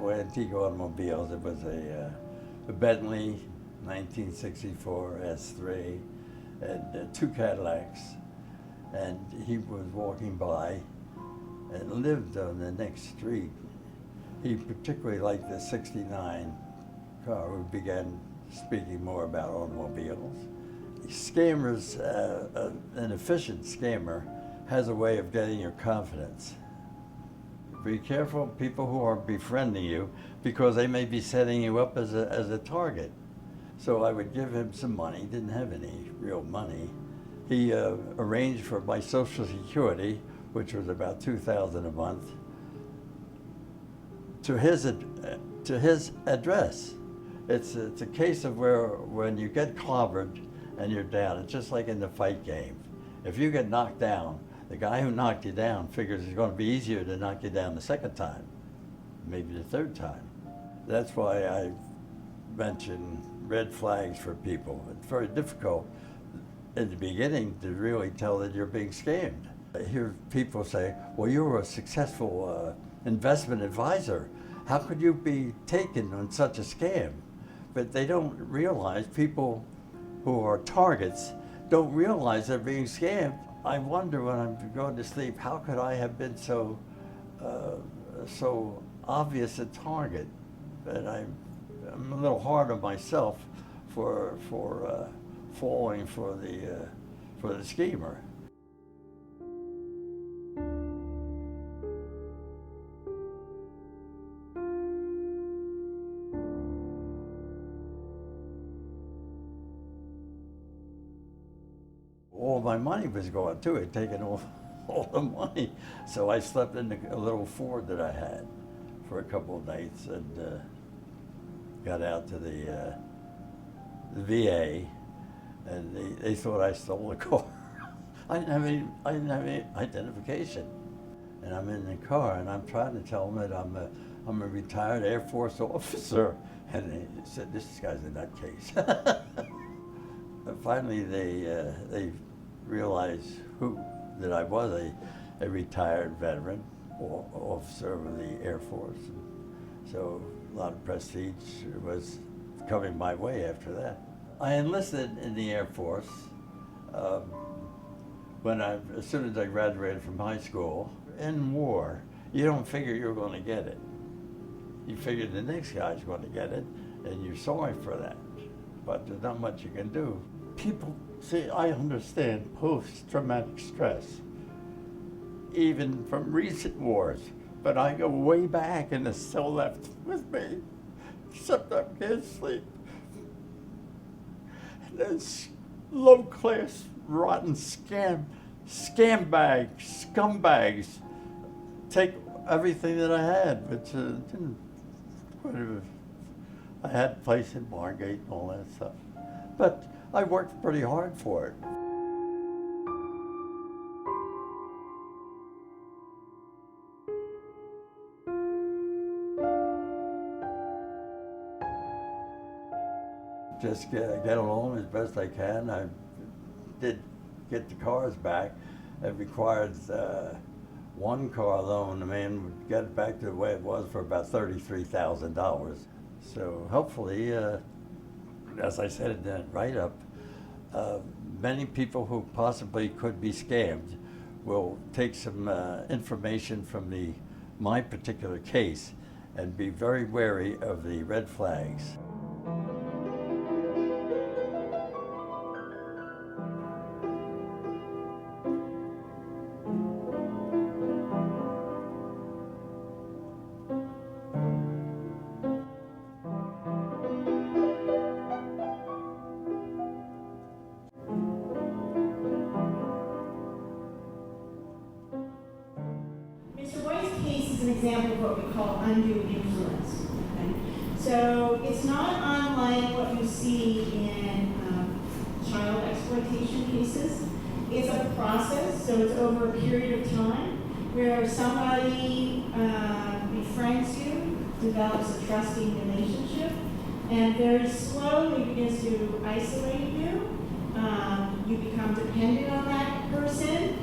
couple antique automobiles. It was a Bentley 1964 S3 and two Cadillacs. And he was walking by and lived on the next street. He particularly liked the 69 car. We began speaking more about automobiles. Scammers, an efficient scammer has a way of getting your confidence. Be careful people who are befriending you because they may be setting you up as a target. So I would give him some money, didn't have any real money. He arranged for my Social Security, which was about $2,000 a month, to his address. It's a case of where when you get clobbered and you're down, it's just like in the fight game. If you get knocked down, the guy who knocked you down figures it's going to be easier to knock you down the second time, maybe the third time. That's why I mention red flags for people. It's very difficult in the beginning to really tell that you're being scammed. I hear people say, well, you're a successful investment advisor. How could you be taken on such a scam? But they don't realize, people who are targets don't realize they're being scammed. I wonder when I'm going to sleep, how could I have been so obvious a target? But I'm a little hard on myself for falling for the schemer. All my money was gone too. It taken all the money. So I slept in a little Ford that I had for a couple of nights and got out to the VA, and they thought I stole the car. I didn't have any identification, and I'm in the car and I'm trying to tell them that I'm a retired Air Force officer, and they said this guy's a nutcase. Finally, they realized that I was a retired veteran or officer of the Air Force. So a lot of prestige was coming my way after that. I enlisted in the Air Force as soon as I graduated from high school. In war, you don't figure you're going to get it. You figure the next guy's going to get it, and you're sorry for that. But there's not much you can do. People see, I understand post-traumatic stress, even from recent wars, but I go way back and it's still left with me, except I can't sleep. And those low-class, rotten scumbags take everything that I had, which didn't, whatever. I had a place in Margate and all that stuff. But I worked pretty hard for it. Just get along as best I can. I did get the cars back. It required one car loan. The man would get it back to the way it was for about $33,000. So hopefully, as I said in that write-up, many people who possibly could be scammed will take some information from my particular case and be very wary of the red flags. An example of what we call undue influence. Okay? So it's not unlike what you see in child exploitation cases. It's a process, so it's over a period of time where somebody befriends you, develops a trusting relationship, and very slowly begins to isolate you. You become dependent on that person.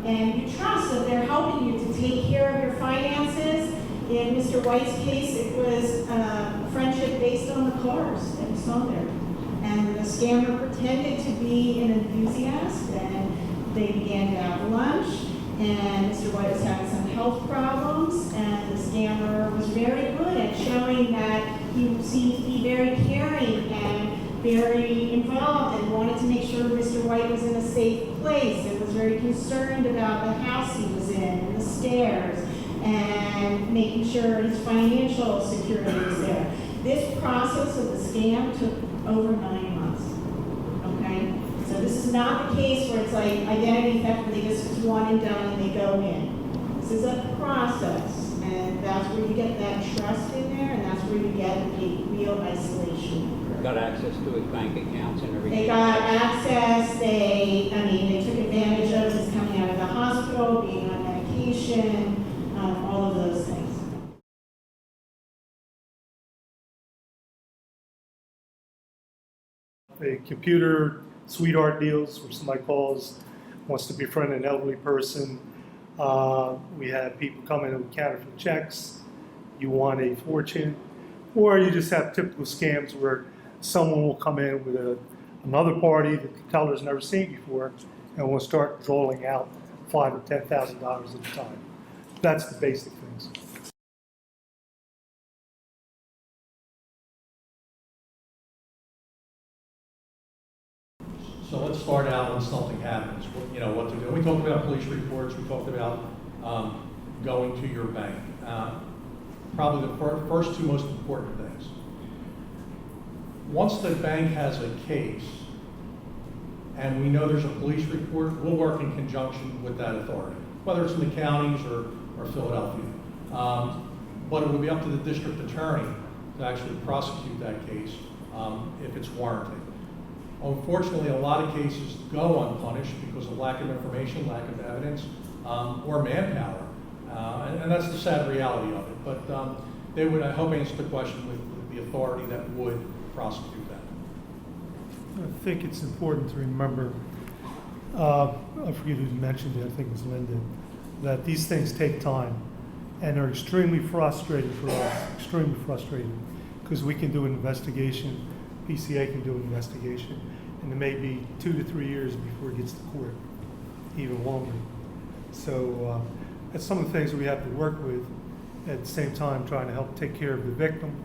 And you trust that they're helping you to take care of your finances. In Mr. White's case, it was a friendship based on the cars that we saw there. And the scammer pretended to be an enthusiast, and they began to have lunch, and Mr. White was having some health problems, and the scammer was very good at showing that he seemed to be very caring and very involved and wanted to make sure Mr. White was in a safe place and was very concerned about the house he was in and the stairs and making sure his financial security was there. This process of the scam took over 9 months, okay? So this is not the case where it's like identity theft where they just it's one and done and they go in. This is a process, and that's where you get that trust in there, and that's where you get the real isolation. Got access to his bank accounts and everything. They got access, they took advantage of his coming out of the hospital, being on medication, all of those things. A computer sweetheart deals where somebody calls, wants to befriend an elderly person. We have people come in with counterfeit checks. You want a fortune. Or you just have typical scams where someone will come in with another party that the teller's never seen before and will start doling out $5,000 or $10,000 at a time. That's the basic things. So let's start out when something happens, what to do. We talked about police reports, we talked about going to your bank. Probably the first two most important things. Once the bank has a case and we know there's a police report, we'll work in conjunction with that authority, whether it's in the counties or Philadelphia. But it will be up to the district attorney to actually prosecute that case if it's warranted. Unfortunately, a lot of cases go unpunished because of lack of information, lack of evidence, or manpower. And that's the sad reality of it. But they would, I hope, answer the question with the authority that would prosecute that. I think it's important to remember, I forget who mentioned it, I think it was Linda, that these things take time and are extremely frustrating for us, extremely frustrating, because we can do an investigation, PCA can do an investigation, and it may be 2 to 3 years before it gets to court, even longer. So that's some of the things we have to work with, at the same time trying to help take care of the victim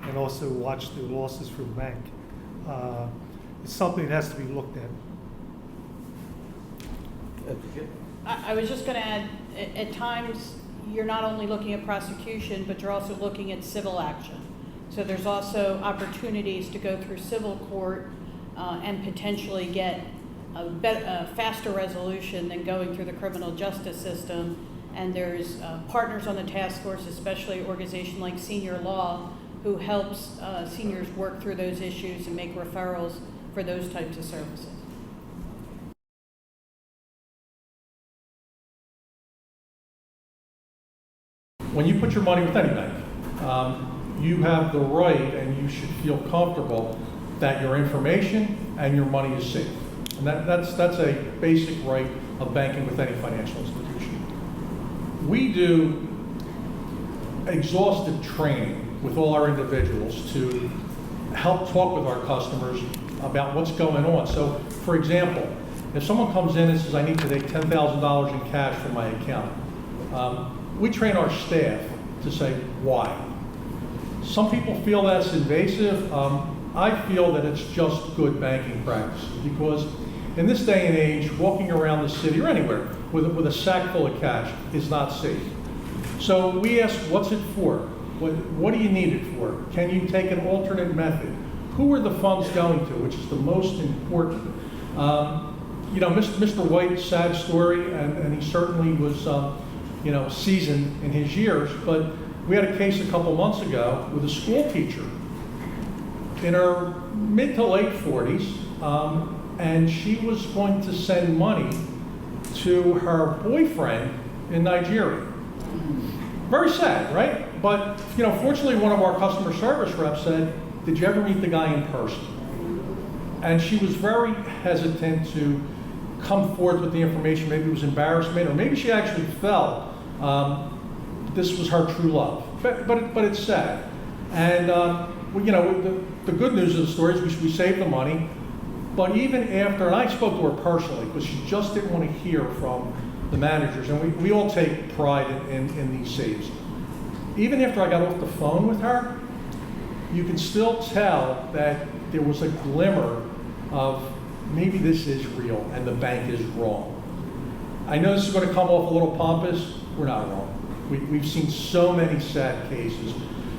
and also watch the losses for the bank. It's something that has to be looked at. I was just going to add, at times, you're not only looking at prosecution, but you're also looking at civil action. So there's also opportunities to go through civil court and potentially get a faster resolution than going through the criminal justice system. And there's partners on the task force, especially an organization like Senior Law, who helps seniors work through those issues and make referrals for those types of services. When you put your money with any bank, you have the right and you should feel comfortable that your information and your money is safe. And that's a basic right of banking with any financial institution. We do exhaustive training with all our individuals to help talk with our customers about what's going on. So, for example, if someone comes in and says, I need to take $10,000 in cash from my account, we train our staff to say, why? Some people feel that's invasive. I feel that it's just good banking practice, because in this day and age, walking around the city or anywhere with a sack full of cash is not safe. So we ask, what's it for? What do you need it for? Can you take an alternate method? Who are the funds going to, which is the most important? Mr. White's sad story, and he certainly was seasoned in his years, but we had a case a couple months ago with a school teacher in her mid to late 40s, and she was going to send money to her boyfriend in Nigeria. Very sad, right? But fortunately, one of our customer service reps said, "Did you ever meet the guy in person?" And she was very hesitant to come forth with the information. Maybe it was embarrassment, or maybe she actually felt this was her true love. But it's sad. And well, you know, the good news of the story is we saved the money. But even after, and I spoke to her personally because she just didn't want to hear from the managers, and we all take pride in these saves. Even after I got off the phone with her, you can still tell that there was a glimmer of maybe this is real and the bank is wrong. I know this is going to come off a little pompous. We're not wrong. We've seen so many sad cases.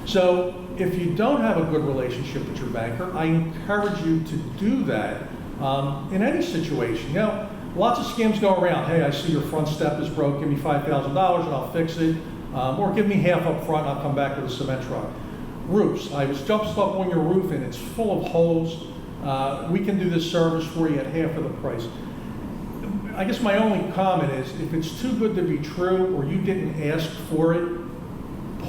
So if you don't have a good relationship with your banker, I encourage you to do that in any situation. You know, lots of scams go around. Hey, I see your front step is broke. Give me $5,000 and I'll fix it. Or give me half up front and I'll come back with a cement truck. Roofs. I was just up on your roof and it's full of holes. We can do this service for you at half of the price. I guess my only comment is if it's too good to be true or you didn't ask for it,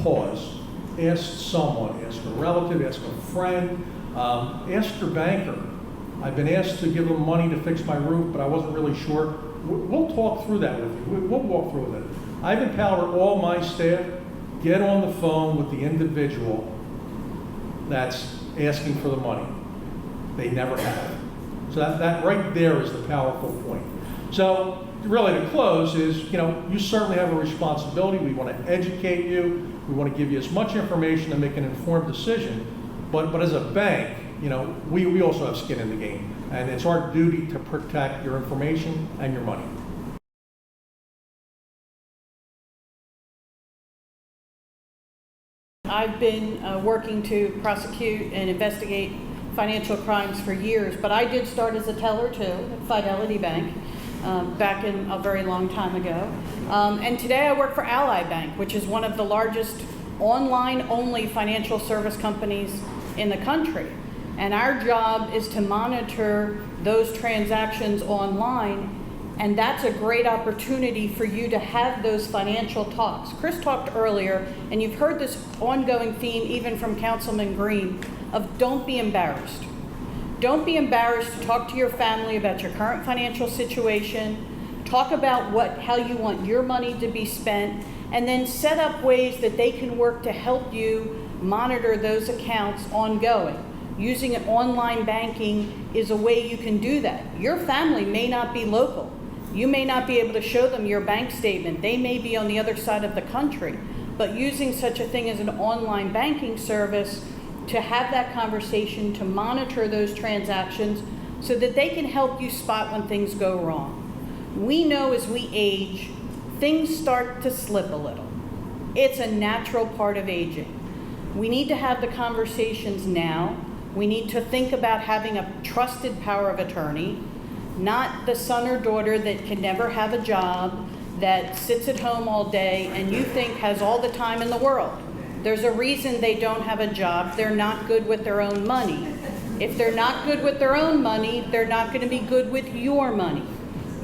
pause. Ask someone, ask a relative, ask a friend, ask your banker. I've been asked to give them money to fix my roof, but I wasn't really sure. We'll talk through that with you. We'll walk through it. I've empowered all my staff, get on the phone with the individual that's asking for the money. They never have. So that right there is the powerful point. So really to close is, you know, you certainly have a responsibility. We want to educate you. We want to give you as much information to make an informed decision. But as a bank, you know, we also have skin in the game. And it's our duty to protect your information and your money. I've been working to prosecute and investigate financial crimes for years, but I did start as a teller too at Fidelity Bank back in a very long time ago. And today I work for Ally Bank, which is one of the largest online-only financial service companies in the country. And our job is to monitor those transactions online, and that's a great opportunity for you to have those financial talks. Chris talked earlier, and you've heard this ongoing theme even from Councilman Green, of don't be embarrassed. Don't be embarrassed to talk to your family about your current financial situation, talk about how you want your money to be spent, and then set up ways that they can work to help you monitor those accounts ongoing. Using an online banking is a way you can do that. Your family may not be local. You may not be able to show them your bank statement. They may be on the other side of the country. But using such a thing as an online banking service to have that conversation, to monitor those transactions so that they can help you spot when things go wrong. We know as we age, things start to slip a little. It's a natural part of aging. We need to have the conversations now. We need to think about having a trusted power of attorney, not the son or daughter that can never have a job, that sits at home all day and you think has all the time in the world. There's a reason they don't have a job. They're not good with their own money. If they're not good with their own money, they're not going to be good with your money.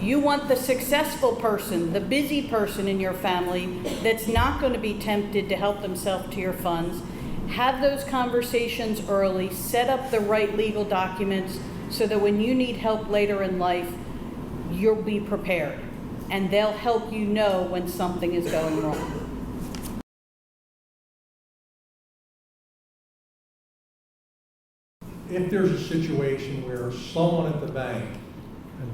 You want the successful person, the busy person in your family that's not going to be tempted to help themselves to your funds. Have those conversations early, set up the right legal documents so that when you need help later in life, you'll be prepared. And they'll help you know when something is going wrong. If there's a situation where someone at the bank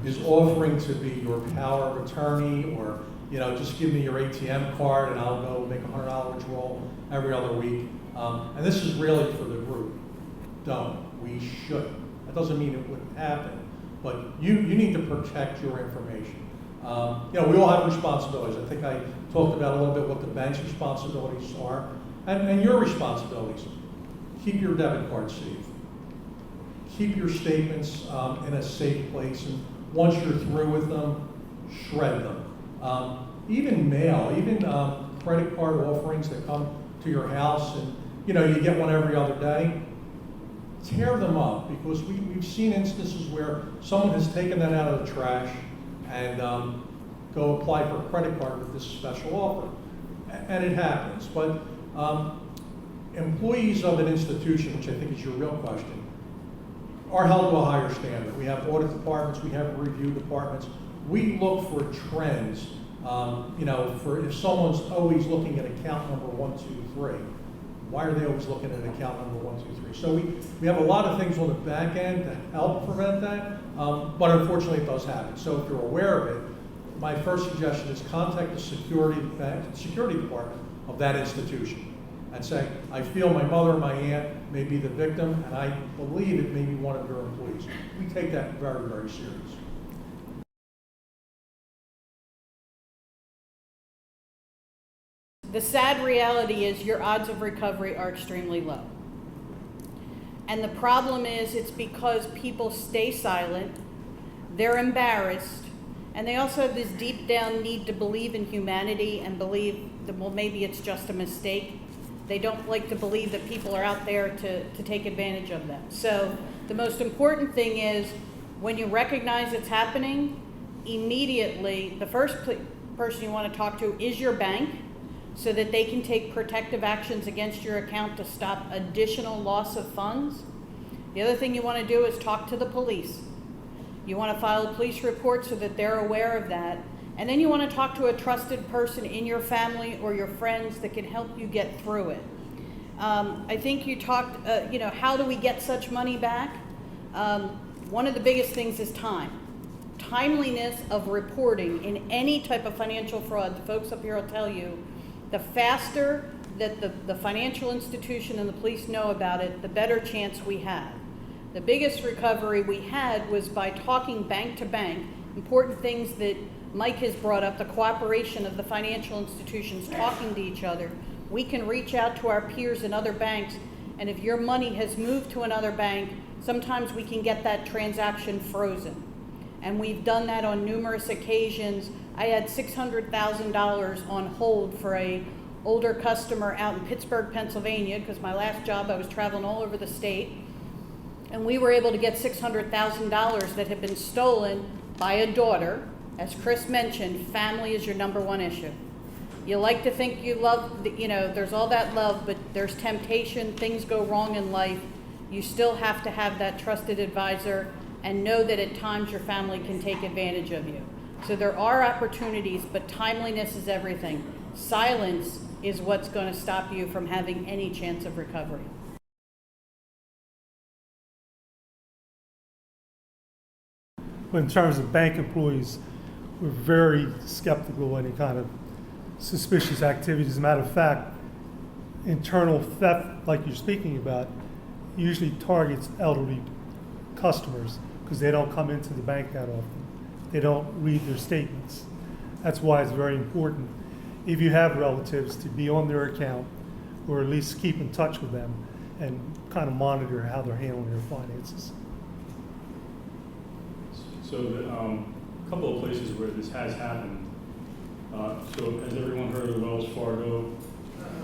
is offering to be your power of attorney, or, you know, just give me your ATM card and I'll go make a $100 withdrawal every other week, and this is really for the group, don't. We shouldn't. That doesn't mean it wouldn't happen, but you need to protect your information. You know, we all have responsibilities. I think I talked about a little bit what the bank's responsibilities are, and your responsibilities. Keep your debit card safe. Keep your statements in a safe place, and once you're through with them, shred them. Even mail, even credit card offerings that come to your house, and you know, you get one every other day, tear them up, because we've seen instances where someone has taken that out of the trash and go apply for a credit card with this special offer. And it happens, but employees of an institution, which I think is your real question, are held to a higher standard. We have audit departments, we have review departments. We look for trends You know, for if someone's always looking at account number 123, why are they always looking at account number 123? So we have a lot of things on the back end to help prevent that, but unfortunately it does happen. So if you're aware of it, my first suggestion is contact the security department of that institution and say, I feel my mother or my aunt may be the victim, and I believe it may be one of your employees. We take that very, very serious. The sad reality is your odds of recovery are extremely low. And the problem is it's because people stay silent, they're embarrassed, and they also have this deep down need to believe in humanity and believe that, well, maybe it's just a mistake. They don't like to believe that people are out there to take advantage of them. So the most important thing is when you recognize it's happening, immediately the first person you want to talk to is your bank, so that they can take protective actions against your account to stop additional loss of funds. The other thing you want to do is talk to the police. You want to file a police report so that they're aware of that. And then you want to talk to a trusted person in your family or your friends that can help you get through it. I think you talked, how do we get such money back? One of the biggest things is time. Timeliness of reporting in any type of financial fraud. The folks up here will tell you, the faster that the financial institution and the police know about it, the better chance we have. The biggest recovery we had was by talking bank to bank, important things that Mike has brought up, the cooperation of the financial institutions talking to each other. We can reach out to our peers in other banks, and if your money has moved to another bank, sometimes we can get that transaction frozen. And we've done that on numerous occasions. I had $600,000 on hold for a older customer out in Pittsburgh, Pennsylvania, because my last job I was traveling all over the state. And we were able to get $600,000 that had been stolen by a daughter. As Chris mentioned, family is your number one issue. You like to think you love, there's all that love, but there's temptation, things go wrong in life. You still have to have that trusted advisor and know that at times your family can take advantage of you. So there are opportunities, but timeliness is everything. Silence is what's going to stop you from having any chance of recovery. But in terms of bank employees, we're very skeptical of any kind of suspicious activities. As a matter of fact, internal theft, like you're speaking about, usually targets elderly customers because they don't come into the bank that often. They don't read their statements. That's why it's very important, if you have relatives, to be on their account or at least keep in touch with them and kind of monitor how they're handling their finances. So a couple of places where this has happened. So has everyone heard of the Wells Fargo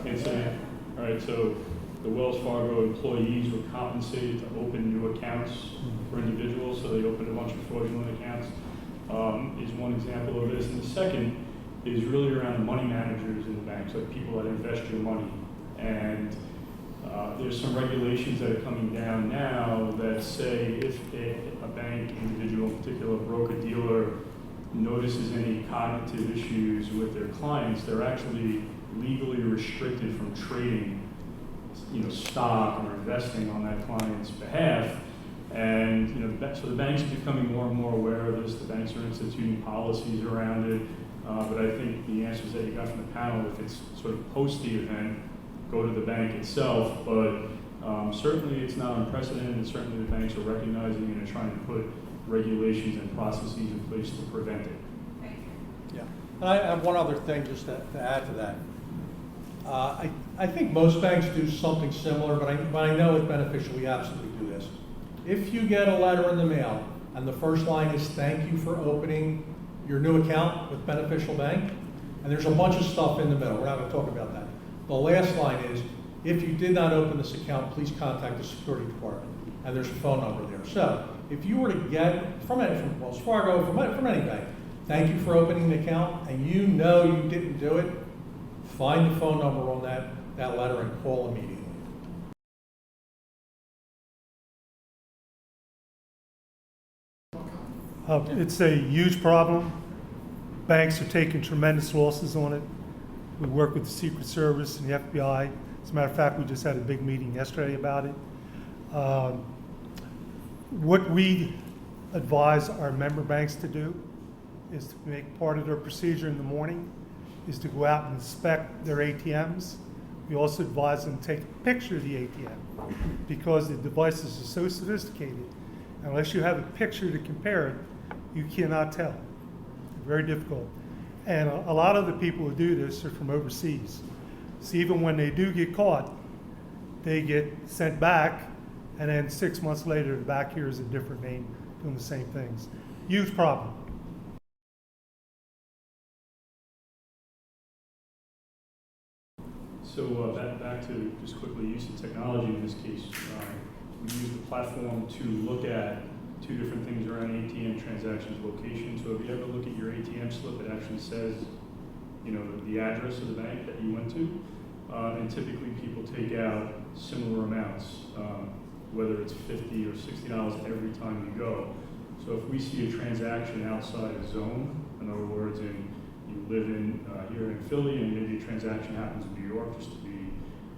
incident? All right, so the Wells Fargo employees were compensated to open new accounts for individuals, so they opened a bunch of fraudulent accounts, is one example of this. And the second is really around the money managers in the banks, like people that invest your money. And there's some regulations that are coming down now that say if a bank individual, in particular broker-dealer, notices any cognitive issues with their clients, they're actually legally restricted from trading stock or investing on that client's behalf. And so the banks are becoming more and more aware of this. The banks are instituting policies around it. But I think the answers that you got from the panel, if it's sort of post the event, go to the bank itself. But certainly it's not unprecedented, and certainly the banks are recognizing and are trying to put regulations and processes in place to prevent it. Yeah, and I have one other thing just to add to that. I think most banks do something similar, but I know it's beneficial. We absolutely do this. If you get a letter in the mail and the first line is thank you for opening your new account with Beneficial Bank, and there's a bunch of stuff in the middle. We're not going to talk about that. The last line is, if you did not open this account, please contact the security department, and there's a phone number there. So if you were to get from Wells Fargo, from any bank, thank you for opening the account, and you know you didn't do it, find the phone number on that letter and call immediately. It's a huge problem. banks are taking tremendous losses on it. We work with the Secret Service and the FBI. As a matter of fact, we just had a big meeting yesterday about it. What we advise our member banks to do is to make part of their procedure in the morning is to go out and inspect their ATMs. We also advise them to take a picture of the ATM because the devices are so sophisticated. Unless you have a picture to compare it, you cannot tell. Very difficult. And a lot of the people who do this are from overseas. So even when they do get caught, they get sent back, and then 6 months later, the back here is a different name doing the same things. Huge problem. So back to just quickly use of technology in this case. We use the platform to look at two different things around ATM transactions location. So if you ever look at your ATM slip, it actually says, you know, the address of the bank that you went to. And typically people take out similar amounts, whether it's $50 or $60 every time you go. So if we see a transaction outside a zone, in other words, you live in here in Philly and maybe a transaction happens in New York, just to be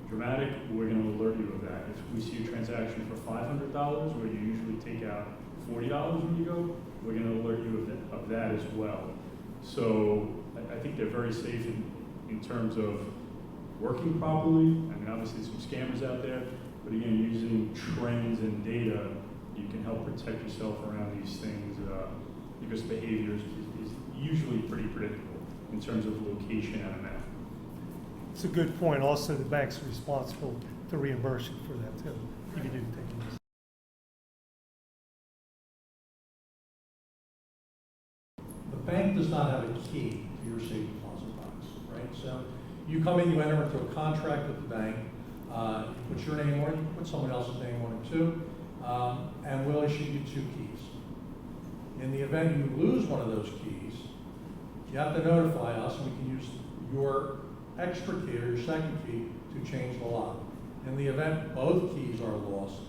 dramatic, we're going to alert you of that. If we see a transaction for $500 where you usually take out $40 when you go, we're going to alert you of that as well. So I think they're very safe in terms of working properly. I mean, obviously some scammers out there, but again, using trends and data, you can help protect yourself around these things because behavior is usually pretty predictable in terms of location and amount. It's a good point. Also, the banks are responsible to reimburse you for that too, if you do take it. The bank does not have a key to your safe deposit box, right? So you come in, you enter into a contract with the bank, you put your name on it, you put someone else's name on it too, and we'll issue you 2 keys. In the event you lose one of those keys, you have to notify us, and we can use your extra key or your second key to change the lock. In the event both keys are lost,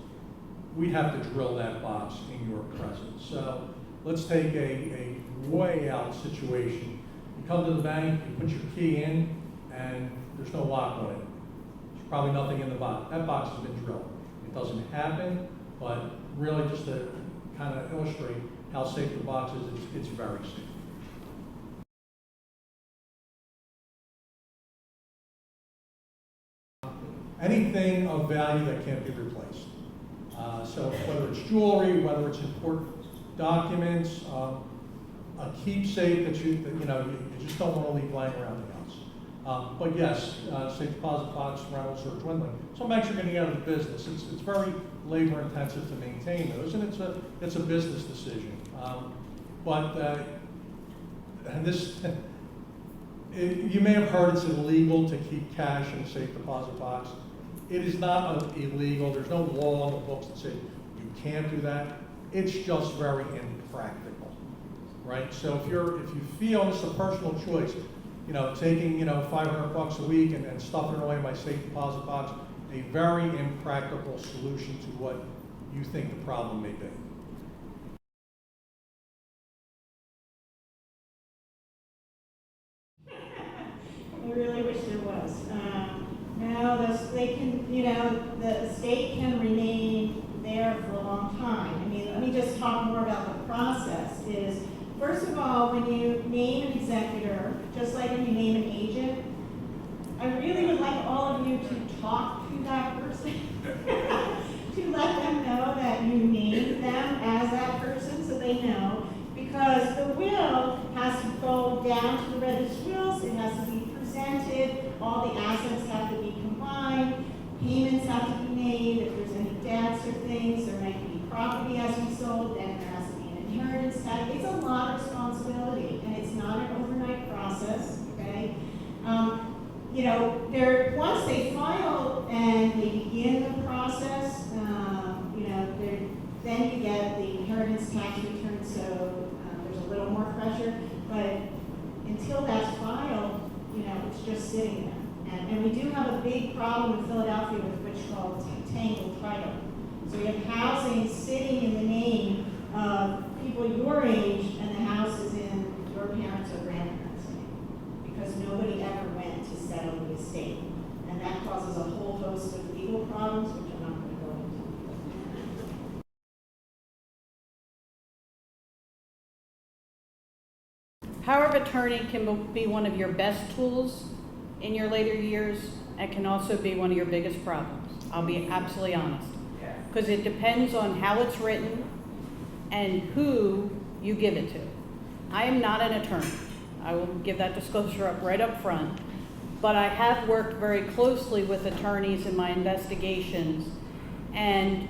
we'd have to drill that box in your presence. So let's take a way out situation. You come to the bank, you put your key in, and there's no lock on it. There's probably nothing in the box. That box has been drilled. It doesn't happen, but really just to kind of illustrate how safe the box is, it's very safe. Anything of value that can't be replaced. So whether it's jewelry, whether it's important documents, a keepsake that you just don't want to leave lying around the house. But yes, safe deposit box rentals are dwindling. Some banks are getting out of the business. It's very labor intensive to maintain those, and it's a business decision. And this. You may have heard it's illegal to keep cash in a safe deposit box. It is not illegal. There's no law on the books that say you can't do that. It's just very impractical, right? So if you feel it's a personal choice, taking $500 a week and stuffing it away in my safe deposit box, a very impractical solution to what you think the problem may be. I really wish there was. The state can remain there for a long time. I mean, let me just talk more about the process. First of all, when you name an executor, just like when you name an agent, I really would like all of you to talk to that person, to let them know that you named them as that person so they know. Because the will has to go down to the registered wills, it has to be presented, all the assets have to be combined, payments have to be made, if there's any debts or things, there might be property has to be sold, and there has to be an inheritance tax. It's a lot of responsibility, and it's not an overnight process, okay? Once they file and they begin the process, then you get the inheritance tax return, so there's a little more pressure, but until that's filed, it's just sitting there. And we do have a big problem in Philadelphia with what's called tangled title. So we have housing sitting in the name of people your age, and the house is in your parents' or grandparents' Power of attorney can be one of your best tools in your later years and can also be one of your biggest problems. I'll be absolutely honest. Because it depends on how it's written and who you give it to. I am not an attorney. I will give that disclosure up right up front. But I have worked very closely with attorneys in my investigations, and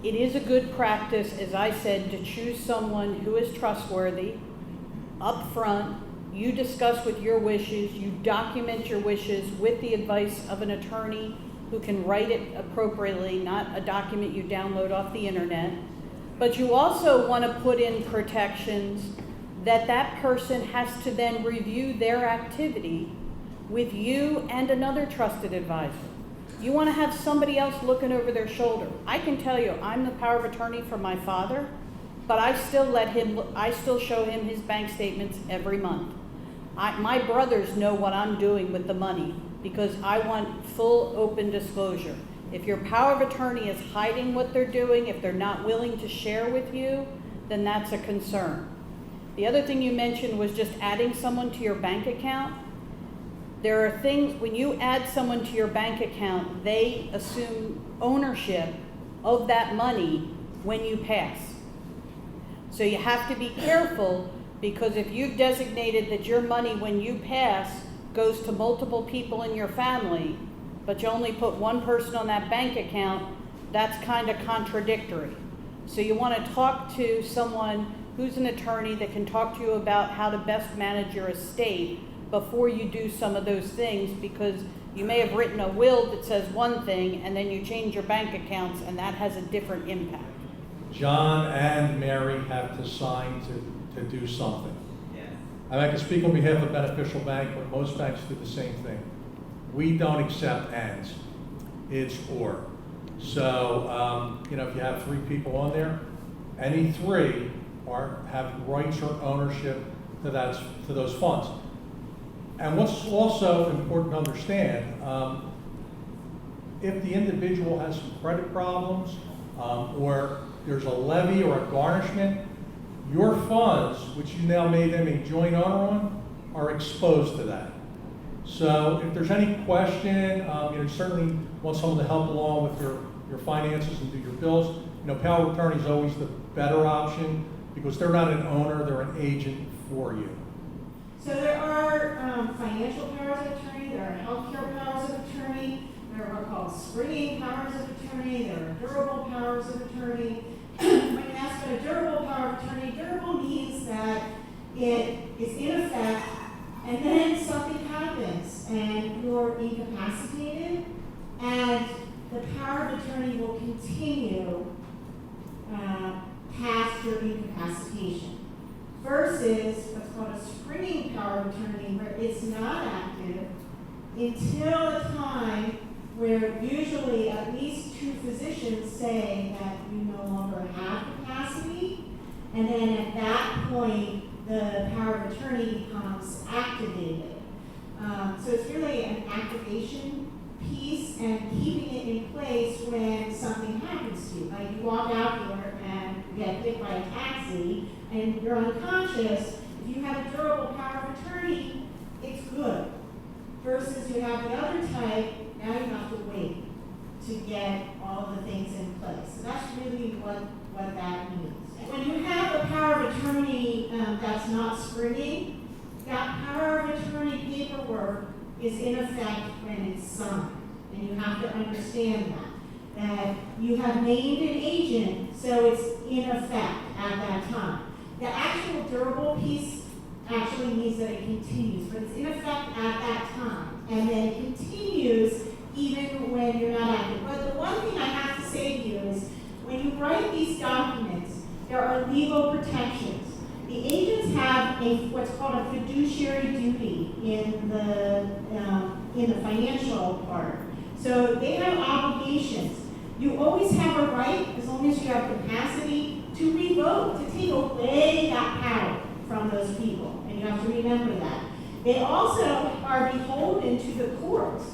it is a good practice, as I said, to choose someone who is trustworthy up front. You discuss with your wishes, you document your wishes with the advice of an attorney who can write it appropriately, not a document you download off the internet. But you also want to put in protections that that person has to then review their activity with you and another trusted advisor. You want to have somebody else looking over their shoulder. I can tell you, I'm the power of attorney for my father, but I still show him his bank statements every month. My brothers know what I'm doing with the money because I want full open disclosure. If your power of attorney is hiding what they're doing, if they're not willing to share with you, then that's a concern. The other thing you mentioned was just adding someone to your bank account. There are things, when you add someone to your bank account, they assume ownership of that money when you pass. So you have to be careful, because if you've designated that your money when you pass goes to multiple people in your family, but you only put one person on that bank account, that's kind of contradictory. So you want to talk to someone who's an attorney that can talk to you about how to best manage your estate before you do some of those things, because you may have written a will that says one thing and then you change your bank accounts and that has a different impact. John and Mary have to sign to do something. And I can speak on behalf of Beneficial Bank, but most banks do the same thing. We don't accept ands, it's or. So, if you have 3 people on there, any 3 have rights or ownership to those funds. And what's also important to understand, if the individual has some credit problems, or there's a levy or a garnishment, your funds, which you now made them a joint owner on, are exposed to that. So if there's any question, you certainly want someone to help along with your finances and do your bills. Power of attorney is always the better option because they're not an owner, they're an agent for you. So there are financial powers of attorney, there are healthcare powers of attorney, there are what are called springing powers of attorney, there are durable powers of attorney. When you ask for a durable power of attorney, durable means that it is in effect and then something happens and you're incapacitated, and the power of attorney will continue past your incapacitation. Versus what's called a springing power of attorney, where it's not active until the time where usually at least 2 physicians say that you no longer have capacity, and then at that point the power of attorney becomes activated. So it's really an activation piece and keeping it in place when something happens to you. Like you walk out here and get hit by a taxi and you're unconscious. If you have a durable power of attorney, it's good. Versus you have the other type, now you have to wait to get all of the things in place. So that's really what that means. When you have a power of attorney that's not springing, that power of attorney paperwork is in effect when it's signed. And you have to understand that you have named an agent, so it's in effect at that time. The actual durable piece actually means that it continues, but it's in effect at that time. And then it continues even when you're not active. But the one thing I have to say to you is, when you write these documents, there are legal protections. The agents have what's called a fiduciary duty in the financial part. So they have obligations. You always have a right, as long as you have capacity, to revoke, to take away that power from those people. And you have to remember that. They also are beholden to the courts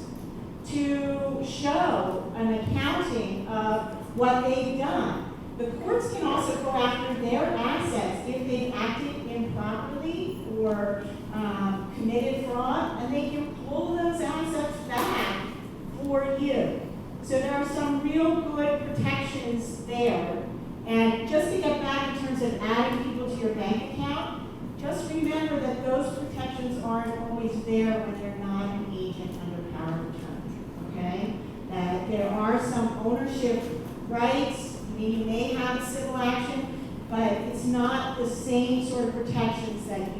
to show an accounting of what they've done. The courts can also go after their assets if they've acted improperly or or committed fraud, and they can pull those assets back for you. So there are some real good protections there. And just to get back in terms of adding people to your bank account, just remember that those protections aren't always there when they're not an agent under power of attorney, okay? That there are some ownership rights. You may have civil action, but it's not the same sort of protections that